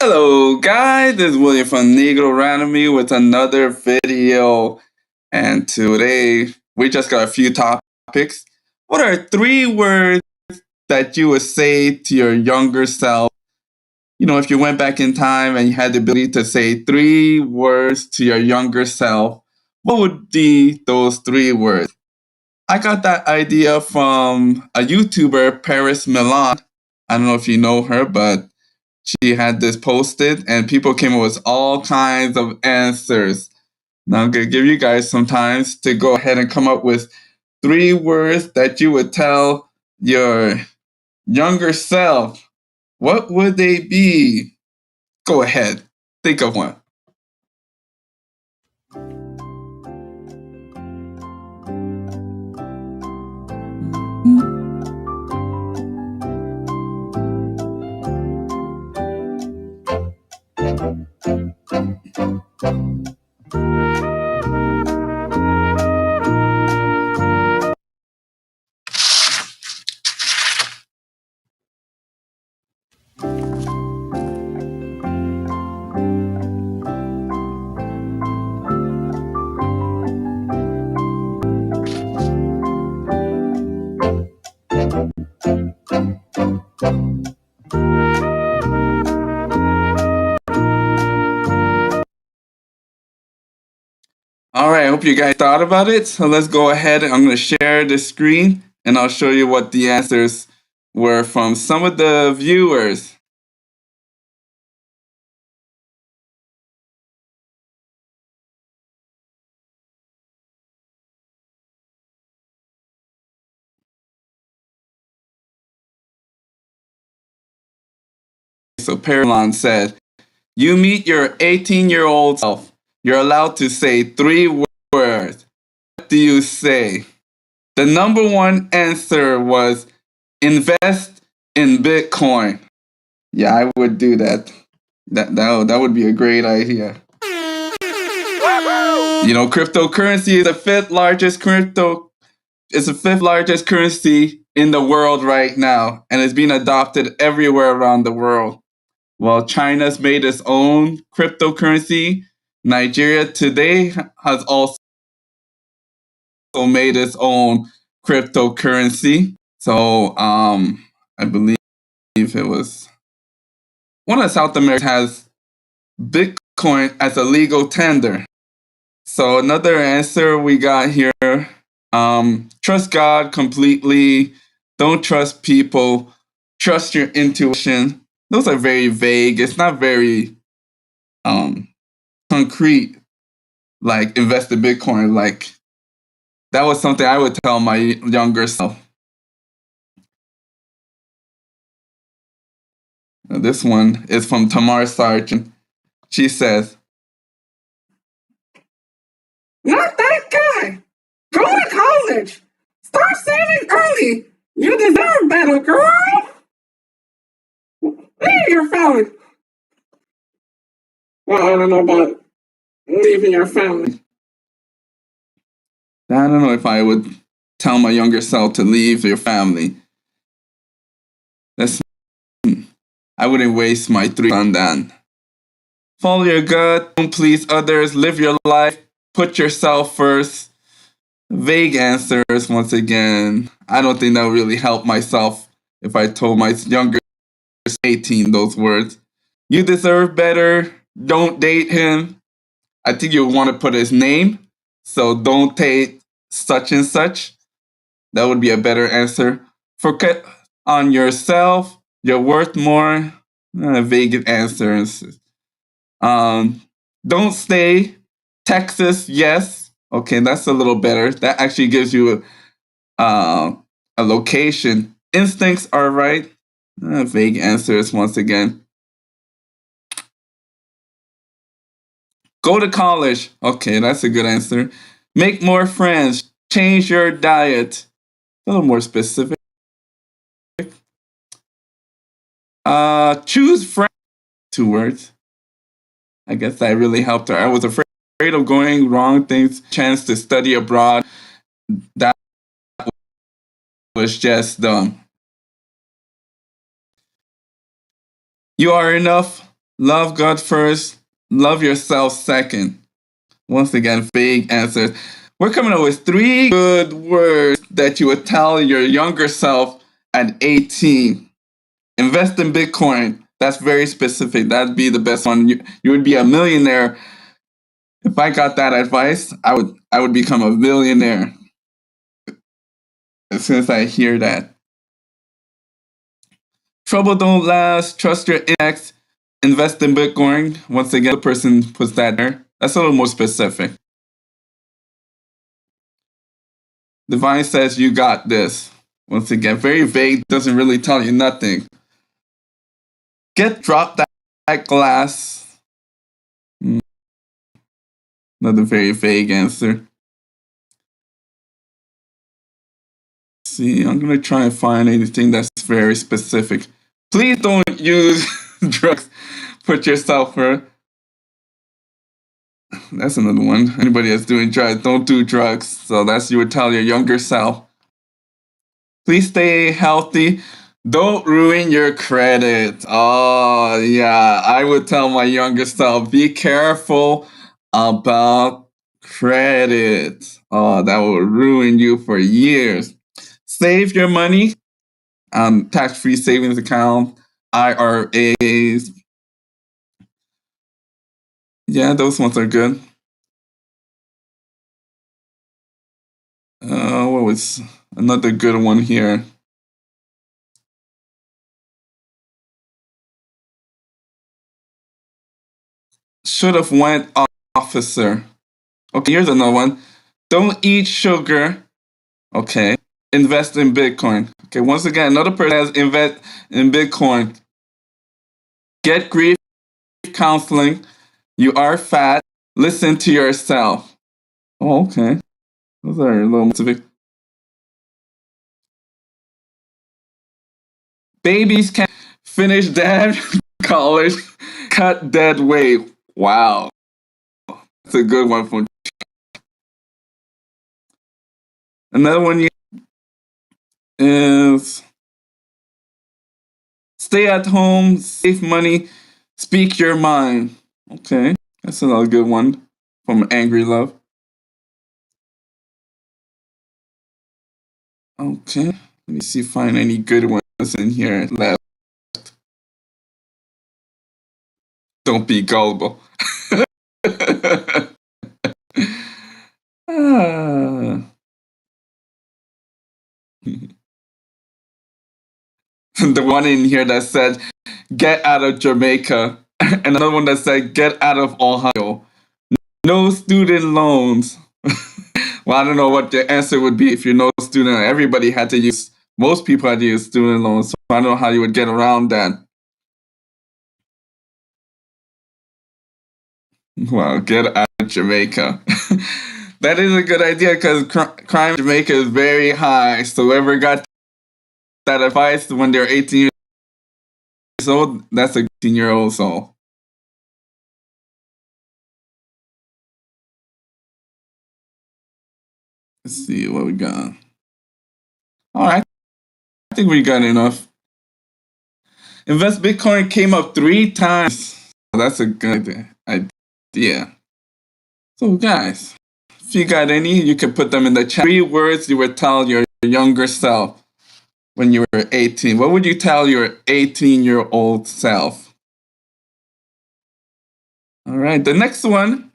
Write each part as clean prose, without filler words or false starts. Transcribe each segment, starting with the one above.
Hello guys, this is William from Negro Randomy with another video, and today we just got a few topics. What are 3 words that you would say to your younger self? You know, if you went back in time and you had the ability to say 3 words to your younger self, what would be those 3 words? I got that idea from a YouTuber, Paris Milan. I don't know if you know her, but she had this posted and people came up with all kinds of answers. Now I'm going to give you guys some time to go ahead and come up with 3 words that you would tell your younger self. What would they be? Go ahead. Think of one. All right, I hope you guys thought about it. So let's go ahead. I'm going to share the screen and I'll show you what the answers were from some of the viewers. So Paralon said, you meet your 18-year-old self. You're allowed to say 3 words. What do you say? The number 1 answer was invest in Bitcoin. Yeah, I would do that. That would be a great idea. You know, cryptocurrency is the 5th largest It's the 5th largest currency in the world right now, and it's being adopted everywhere around the world. Well, China's made its own cryptocurrency. Nigeria today has also made its own cryptocurrency. So I believe it was one of South America has Bitcoin as a legal tender. So another answer we got here, trust God completely. Don't trust people. Trust your intuition. Those are very vague. It's not very concrete, like invest in Bitcoin. Like that was something I would tell my younger self. Now, this one is from Tamar Sargent. She says, not that guy. Go to college. Start saving early. You deserve better, girl. Leave your family. Well, I don't know about leaving your family. I don't know if I would tell my younger self to leave your family. I wouldn't waste my 3 on that. Follow your gut. Don't please others. Live your life. Put yourself first. Vague answers, once again. I don't think that would really help myself if I told my younger 18 those words. You deserve better. Don't date him. I think you want to put his name. So don't take such and such. That would be a better answer. Focus on yourself. You're worth more. Vague answers. Don't stay. Texas, yes. Okay, that's a little better. That actually gives you a location. Instincts are right. Vague answers once again. Go to college. Okay, that's a good answer. Make more friends. Change your diet. A little more specific. Choose friends. 2 words. I guess that really helped her. I was afraid of going wrong things. Chance to study abroad. That was just dumb. You are enough. Love God first. Love yourself second. Once again, vague answers. We're coming up with 3 good words that you would tell your younger self at 18. Invest in Bitcoin. That's very specific. That'd be the best one. You would be a millionaire. If I got that advice, I would become a millionaire as soon as I hear that. Trouble don't last. Trust your index. Invest in Bitcoin. Once again, the person puts that there. That's a little more specific. Divine says you got this. Once again, very vague. Doesn't really tell you nothing. Drop that glass. Another very vague answer. See, I'm going to try and find anything that's very specific. Please don't use drugs. Put yourself first. That's another one. Anybody that's doing drugs, don't do drugs. So that's you would tell your younger self. Please stay healthy. Don't ruin your credit. Oh, yeah. I would tell my younger self, be careful about credit. Oh, that will ruin you for years. Save your money. Tax-free savings account, IRAs. Yeah, those ones are good. What was another good one here? Should have went officer. Okay, here's another one. Don't eat sugar. Okay. Invest in Bitcoin. Okay, once again, another person has invest in Bitcoin. Get grief counseling. You are fat. Listen to yourself. Oh, okay. Those are a little specific. Babies can finish dead college. Cut dead weight. Wow. That's a good one from another one is stay at home, save money, speak your mind. Okay, that's another good one from Angry Love. Okay, let me see if I find any good ones in here left. Don't be gullible. Ah. The one in here that said, get out of Jamaica. And another one that said, get out of Ohio. No student loans. Well, I don't know what the answer would be if you're no student. Everybody had to use, most people had to use student loans. So I don't know how you would get around that. Well, get out of Jamaica. That is a good idea because crime in Jamaica is very high. So whoever got that advice when they're 18 years old, that's a 18-year-old soul. Let's see what we got. All right. I think we got enough. Invest Bitcoin came up 3 times. That's a good idea. So, guys, if you got any, you can put them in the chat. 3 words you would tell your younger self when you were 18. What would you tell your 18-year-old self? All right, the next one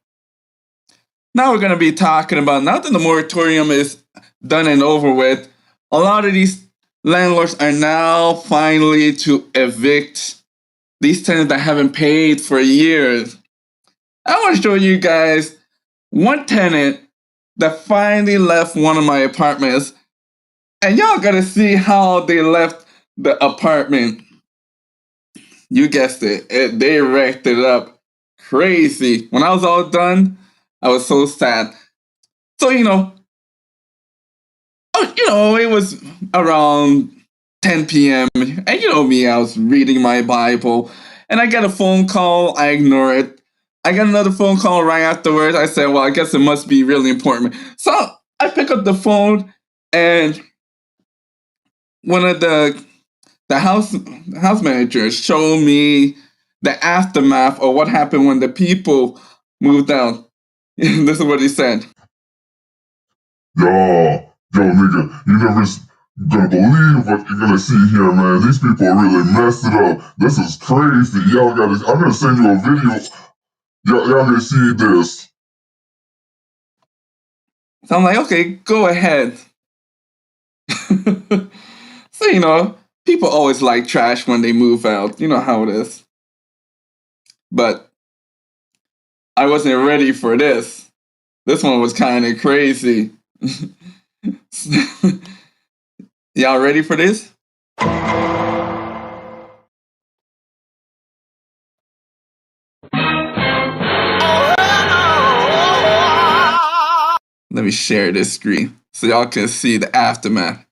Now we're going to be talking about, now that the moratorium is done and over with, a lot of these landlords are now finally to evict these tenants that haven't paid for years. I want to show you guys one tenant that finally left one of my apartments, and y'all gotta see how they left the apartment. You guessed it, they wrecked it up crazy. When I was all done, I was so sad. So, it was around 10 p.m. And you know me, I was reading my Bible, and I get a phone call. I ignore it. I get another phone call right afterwards. I said, well, I guess it must be really important. So I pick up the phone, and one of the house managers showed me the aftermath of what happened when the people moved out. This is what he said. Yo, nigga, you never gonna believe what you're gonna see here, man. These people really messed it up. This is crazy. I'm gonna send you a video. Y'all gonna see this. So I'm like, okay, go ahead. So, people always like trash when they move out. You know how it is. But I wasn't ready for this. This one was kind of crazy. Y'all ready for this? Let me share this screen so y'all can see the aftermath.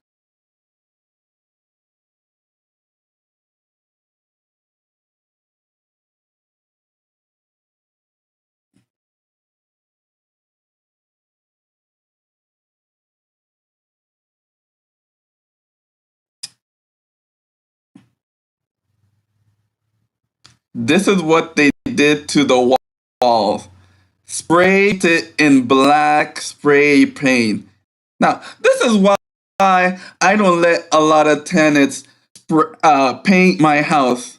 This is what they did to the walls. Sprayed it in black spray paint. Now, this is why I don't let a lot of tenants paint my house.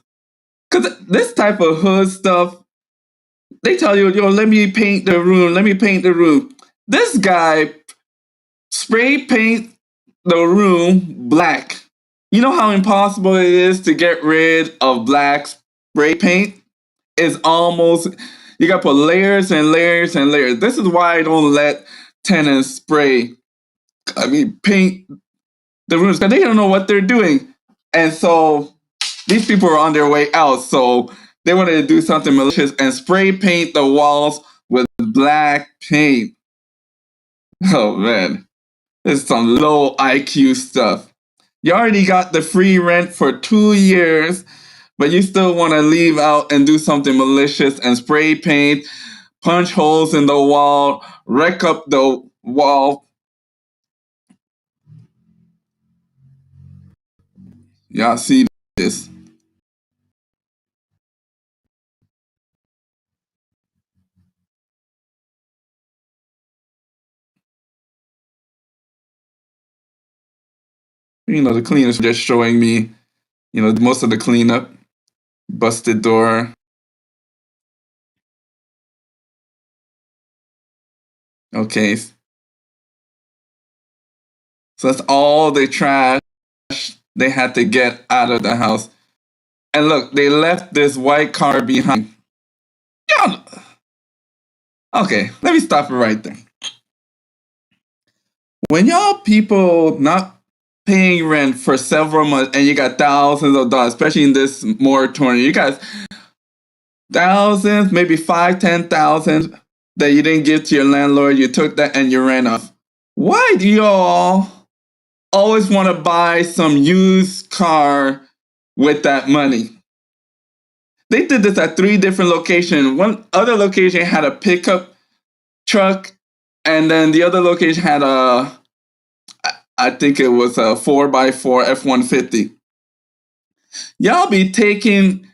Because this type of hood stuff, they tell you, let me paint the room, let me paint the room. This guy spray paint the room black. You know how impossible it is to get rid of black spray paint? It's almost, you gotta put layers and layers and layers. This is why I don't let tenants paint the rooms, because they don't know what they're doing. And so these people are on their way out, so they wanted to do something malicious and spray paint the walls with black paint. Oh man, this is some low IQ stuff. You already got the free rent for 2 years, but you still want to leave out and do something malicious and spray paint, punch holes in the wall, wreck up the wall. Y'all see this? The cleaners just showing me, most of the cleanup, busted door. Okay. So that's all the trash they had to get out of the house. And look, they left this white car behind. Yeah. Okay, let me stop it right there. When y'all people not paying rent for several months and you got thousands of dollars, especially in this moratorium, you guys thousands, maybe 5, 10,000 that you didn't give to your landlord, you took that and you ran off. Why do y'all always want to buy some used car with that money? They did this at 3 different locations. One other location had a pickup truck, and then the other location had I think it was a 4x4 F-150. Y'all be taking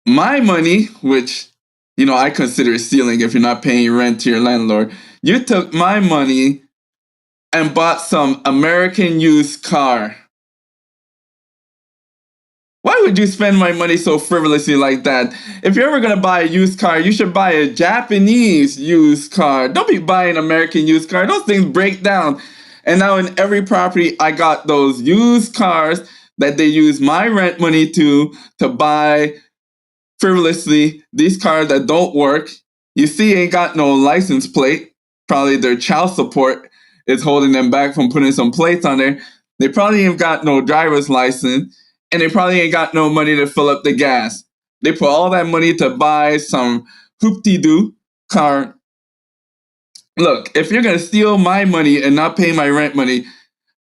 my money, which, I consider stealing if you're not paying rent to your landlord. You took my money and bought some American used car. Why would you spend my money so frivolously like that? If you're ever gonna buy a used car, you should buy a Japanese used car. Don't be buying American used car. Those things break down. And now in every property, I got those used cars that they use my rent money to buy frivolously. These cars that don't work. You see, ain't got no license plate. Probably their child support is holding them back from putting some plates on there. They probably ain't got no driver's license, and they probably ain't got no money to fill up the gas. They put all that money to buy some hoop-de-doo car. Look, if you're gonna steal my money and not pay my rent money,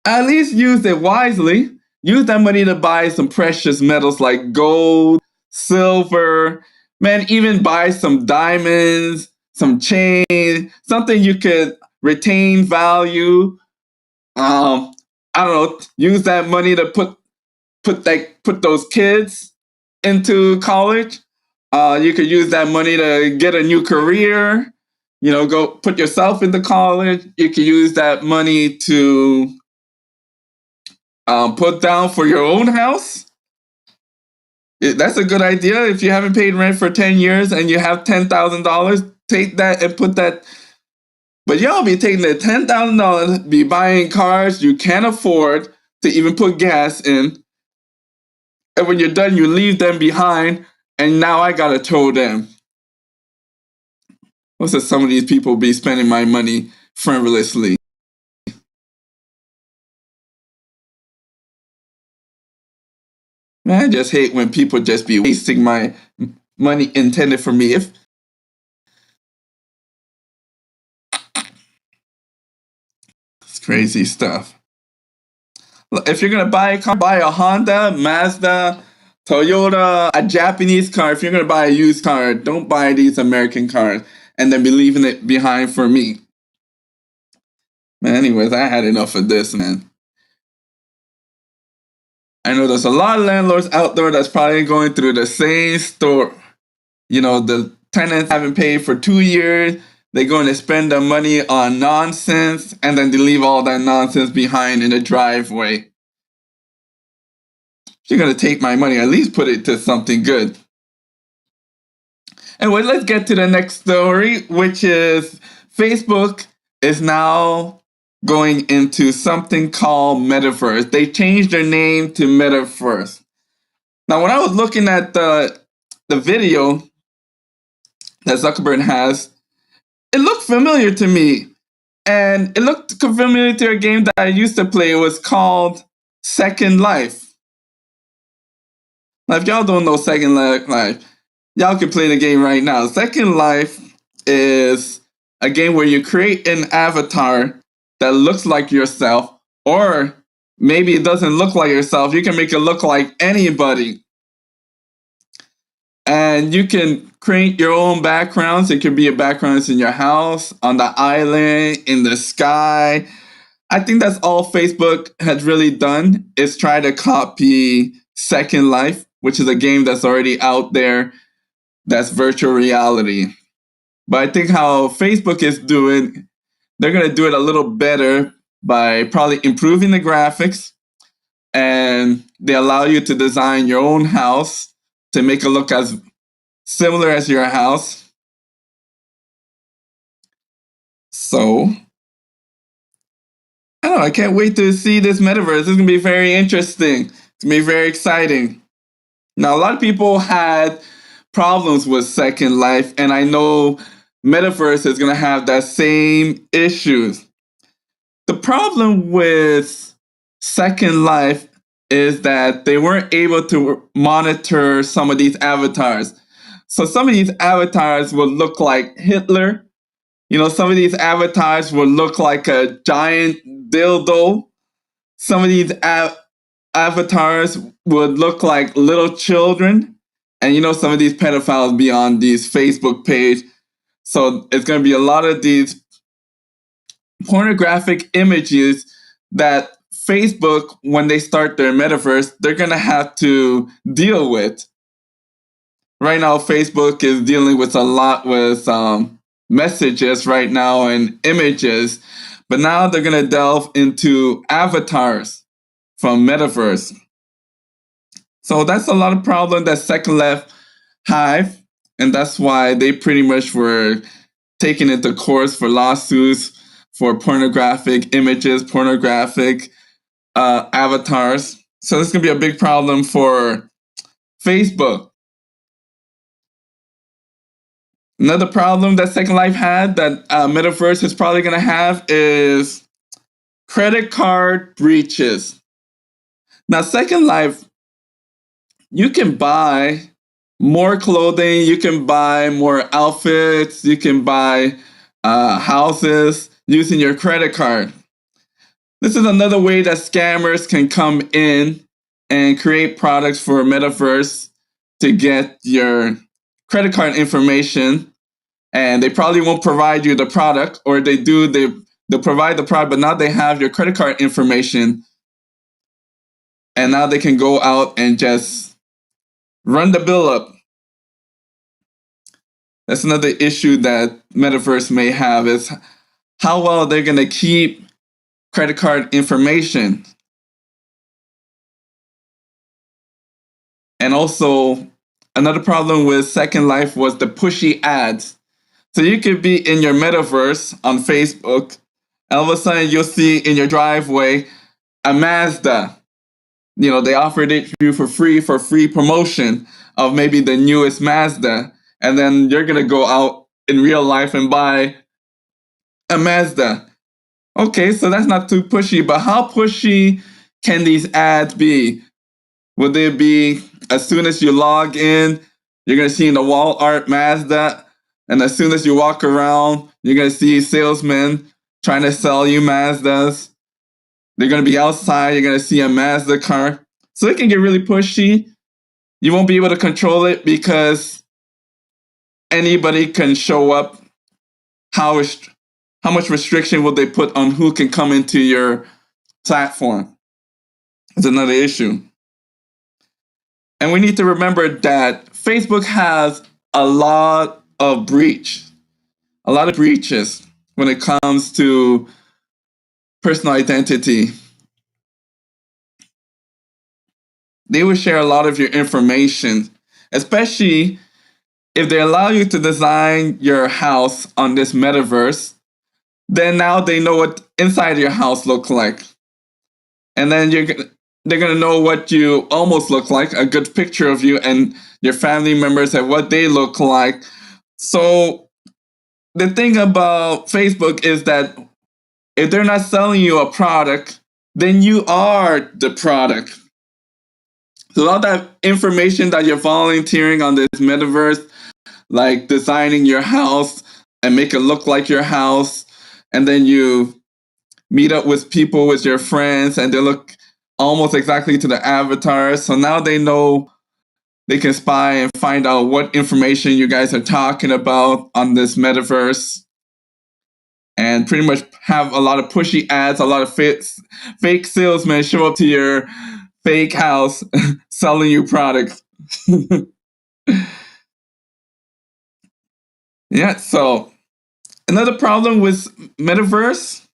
at least use it wisely. Use that money to buy some precious metals like gold, silver, man, even buy some diamonds, some chain, something you could retain value. I don't know, use that money to put those kids into college. You could use that money to get a new career. You know, go put yourself into college. You could use that money to put down for your own house. That's a good idea. If you haven't paid rent for 10 years and you have $10,000, take that and put that. But y'all be taking the $10,000, be buying cars you can't afford to even put gas in. And when you're done, you leave them behind. And now I gotta tow them. What's that? Some of these people be spending my money frivolously. Man, I just hate when people just be wasting my money intended for me. It's crazy stuff. If you're gonna buy a car, buy a Honda, Mazda, Toyota, a Japanese car. If you're gonna buy a used car, don't buy these American cars and then be leaving it behind for me. Man, anyways, I had enough of this, man. I know there's a lot of landlords out there that's probably going through the same story. You know, the tenants haven't paid for 2 years. They're going to spend their money on nonsense, and then they leave all that nonsense behind in the driveway. If you're going to take my money, at least put it to something good. Anyway, let's get to the next story, which is Facebook is now going into something called Metaverse. They changed their name to Metaverse. Now, when I was looking at the video that Zuckerberg has, it looked familiar to me. And it looked familiar to a game that I used to play. It was called Second Life. Now, if y'all don't know Second Life, y'all can play the game right now. Second Life is a game where you create an avatar that looks like yourself, or maybe it doesn't look like yourself. You can make it look like anybody. And you can create your own backgrounds. It could be a background in your house, on the island, in the sky. I think that's all Facebook has really done, is try to copy Second Life, which is a game that's already out there that's virtual reality. But I think how Facebook is doing, they're going to do it a little better by probably improving the graphics, and they allow you to design your own house to make it look as similar as your house. So, I don't know, I can't wait to see this metaverse. It's going to be very interesting. It's going to be very exciting. Now, a lot of people had problems with Second Life, and I know Metaverse is going to have that same issues. The problem with Second Life is that they weren't able to monitor some of these avatars. So some of these avatars would look like Hitler. You know, some of these avatars would look like a giant dildo. Some of these avatars would look like little children. And you know, some of these pedophiles be on these Facebook page. So it's going to be a lot of these pornographic images that Facebook, when they start their metaverse, they're going to have to deal with. Right now, Facebook is dealing with a lot with messages right now and images. But now they're going to delve into avatars from Metaverse. So that's a lot of problem that Second Life have, and that's why they pretty much were taken into court for lawsuits for pornographic images, pornographic avatars. So this is gonna be a big problem for Facebook. Another problem that Second Life had that Metaverse is probably gonna have is credit card breaches. Now, Second Life, you can buy more clothing, you can buy more outfits, you can buy houses using your credit card. This is another way that scammers can come in and create products for Metaverse to get your credit card information. And they probably won't provide you the product, or they'll provide the product, but now they have your credit card information. And now they can go out and just run the bill up. That's another issue that Metaverse may have, is how well they're going to keep credit card information. And also, another problem with Second Life was the pushy ads. So you could be in your Metaverse on Facebook, and all of a sudden you'll see in your driveway a Mazda. You know, they offered it to you for free promotion of maybe the newest Mazda. And then you're going to go out in real life and buy a Mazda. Okay, so that's not too pushy, but how pushy can these ads be? Would they be as soon as you log in, you're going to see in the wall art Mazda, and as soon as you walk around, you're going to see salesmen trying to sell you Mazdas. They're going to be outside, you're going to see a Mazda car. So it can get really pushy. You won't be able to control it because anybody can show up. How much restriction will they put on who can come into your platform? It's another issue. And we need to remember that Facebook has a lot of breaches when it comes to personal identity. They will share a lot of your information, especially if they allow you to design your house on this metaverse. Then now they know what inside your house looks like. And then they're going to know what you almost look like, a good picture of you and your family members and what they look like. So the thing about Facebook is that if they're not selling you a product, then you are the product. So all that information that you're volunteering on this metaverse, like designing your house and make it look like your house, and then you meet up with people, with your friends, and they look almost exactly to the avatar. So now they know they can spy and find out what information you guys are talking about on this metaverse, and pretty much have a lot of pushy ads, a lot of fake salesmen show up to your fake house selling you products. Yeah, so another problem with Metaverse,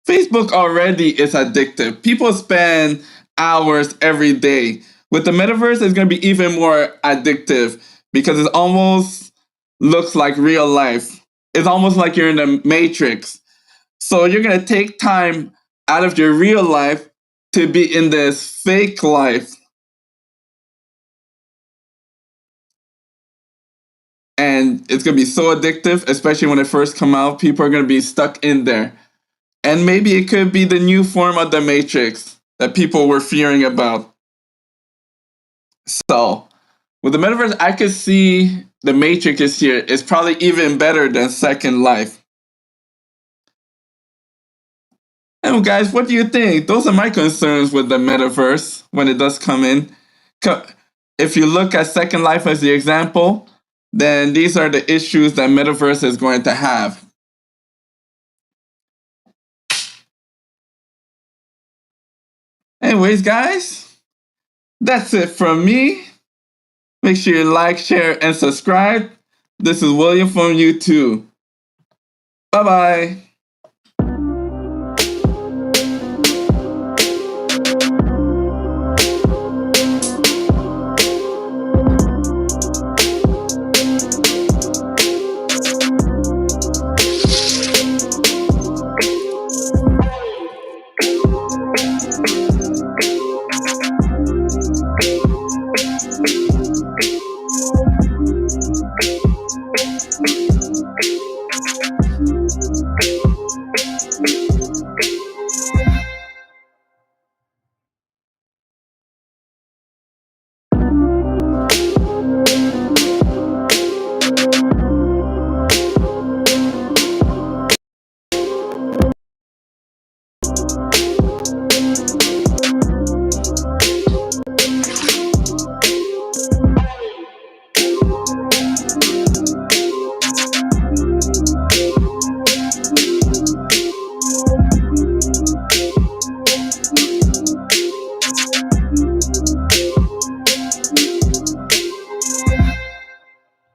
Facebook already is addictive. People spend hours every day. With the Metaverse, it's going to be even more addictive because it almost looks like real life. It's almost like you're in the Matrix. So you're going to take time out of your real life to be in this fake life. And it's going to be so addictive, especially when it first come out. People are going to be stuck in there. And maybe it could be the new form of the Matrix that people were fearing about. So, with the Metaverse, I could see the Matrix is here. It's probably even better than Second Life. And guys, what do you think? Those are my concerns with the Metaverse when it does come in. If you look at Second Life as the example, then these are the issues that Metaverse is going to have. Anyways, guys, that's it from me. Make sure you like, share, and subscribe. This is William from YouTube. Bye-bye.